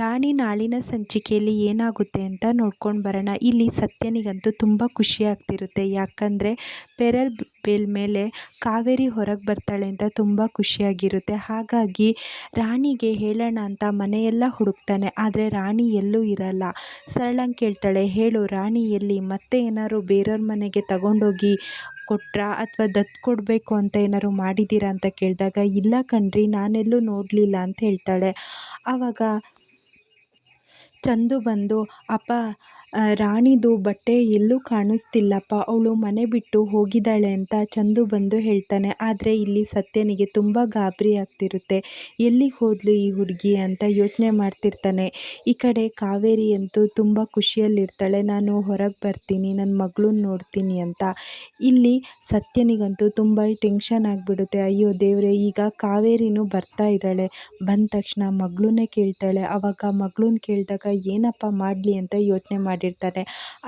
ರಾಣಿ ನಾಳಿನ ಸಂಚಿಕೆಯಲ್ಲಿ ಏನಾಗುತ್ತೆ ಅಂತ ನೋಡ್ಕೊಂಡು ಬರೋಣ. ಇಲ್ಲಿ ಸತ್ಯನಿಗಂತೂ ತುಂಬ ಖುಷಿ ಆಗ್ತಿರುತ್ತೆ. ಯಾಕಂದರೆ ಪೆರಲ್ ಮೇಲೆ ಕಾವೇರಿ ಹೊರಗೆ ಬರ್ತಾಳೆ ಅಂತ ತುಂಬ ಖುಷಿಯಾಗಿರುತ್ತೆ. ಹಾಗಾಗಿ ರಾಣಿಗೆ ಹೇಳೋಣ ಅಂತ ಮನೆಯೆಲ್ಲ ಹುಡುಕ್ತಾನೆ. ಆದರೆ ರಾಣಿ ಎಲ್ಲೂ ಇರಲ್ಲ. ಸರಳಂಗೆ ಕೇಳ್ತಾಳೆ, ಹೇಳು ರಾಣಿ ಎಲ್ಲಿ? ಮತ್ತೆ ಏನಾದ್ರು ಬೇರೆಯವ್ರ ಮನೆಗೆ ತಗೊಂಡೋಗಿ ಕೊಟ್ರಾ ಅಥವಾ ದತ್ತು ಕೊಡಬೇಕು ಅಂತ ಏನಾದ್ರು ಮಾಡಿದ್ದೀರಾ ಅಂತ ಕೇಳಿದಾಗ, ಇಲ್ಲ ಕಣ್ರಿ, ನಾನೆಲ್ಲೂ ನೋಡಲಿಲ್ಲ ಅಂತ ಹೇಳ್ತಾಳೆ. ಆವಾಗ ಚಂದು ಬಂದು, ಅಪ್ಪ ರಾಣಿದು ಬಟ್ಟೆ ಎಲ್ಲೂ ಕಾಣಿಸ್ತಿಲ್ಲಪ್ಪ, ಅವಳು ಮನೆ ಬಿಟ್ಟು ಹೋಗಿದ್ದಾಳೆ ಅಂತ ಚಂದು ಬಂದು ಹೇಳ್ತಾನೆ. ಆದರೆ ಇಲ್ಲಿ ಸತ್ಯನಿಗೆ ತುಂಬ ಗಾಬರಿ ಆಗ್ತಿರುತ್ತೆ. ಎಲ್ಲಿಗೆ ಹೋದ್ಲು ಈ ಹುಡುಗಿ ಅಂತ ಯೋಚನೆ ಮಾಡ್ತಿರ್ತಾನೆ. ಈ ಕಡೆ ಕಾವೇರಿ ಅಂತೂ ತುಂಬ ಖುಷಿಯಲ್ಲಿರ್ತಾಳೆ, ನಾನು ಹೊರಗೆ ಬರ್ತೀನಿ, ನನ್ನ ಮಗಳನ್ನ ನೋಡ್ತೀನಿ ಅಂತ. ಇಲ್ಲಿ ಸತ್ಯನಿಗಂತೂ ತುಂಬ ಟೆನ್ಷನ್ ಆಗಿಬಿಡುತ್ತೆ. ಅಯ್ಯೋ ದೇವರೇ, ಈಗ ಕಾವೇರಿನೂ ಬರ್ತಾ ಇದ್ದಾಳೆ, ಬಂದ ತಕ್ಷಣ ಮಗಳನ್ನೇ ಕೇಳ್ತಾಳೆ. ಆವಾಗ ಮಗಳನ್ನ ಕೇಳಿದಾಗ ಏನಪ್ಪ ಮಾಡಲಿ ಅಂತ ಯೋಚನೆ ಮಾಡಿರ್ತಾನೆ.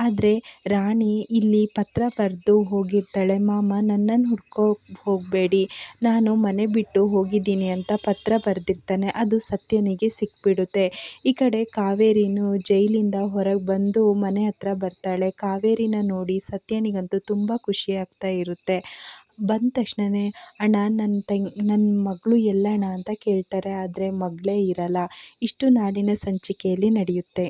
ಆದರೆ ರಾಣಿ ಇಲ್ಲಿ ಪತ್ರ ಬರೆದು ಹೋಗಿರ್ತಾಳೆ, ಮಾಮ ನನ್ನನ್ನು ಹುಡ್ಕೋ ಹೋಗಬೇಡಿ, ನಾನು ಮನೆ ಬಿಟ್ಟು ಹೋಗಿದ್ದೀನಿ ಅಂತ ಪತ್ರ ಬರೆದಿರ್ತಾನೆ. ಅದು ಸತ್ಯನಿಗೆ ಸಿಕ್ಬಿಡುತ್ತೆ. ಈ ಕಡೆ ಕಾವೇರಿನೂ ಜೈಲಿಂದ ಹೊರಗೆ ಬಂದು ಮನೆ ಹತ್ರ ಬರ್ತಾಳೆ. ಕಾವೇರಿನ ನೋಡಿ ಸತ್ಯನಿಗಂತೂ ತುಂಬ ಖುಷಿ ಆಗ್ತಾ ಇರುತ್ತೆ. ಬಂದ ತಕ್ಷಣವೇ, ಅಣ್ಣ ನನ್ನ ಮಗಳು ಎಲ್ಲಣ್ಣ ಅಂತ ಕೇಳ್ತಾರೆ. ಆದರೆ ಮಗಳೇ ಇರಲ್ಲ. ಇಷ್ಟು ನಾಡಿನ ಸಂಚಿಕೆಯಲ್ಲಿ ನಡೆಯುತ್ತೆ.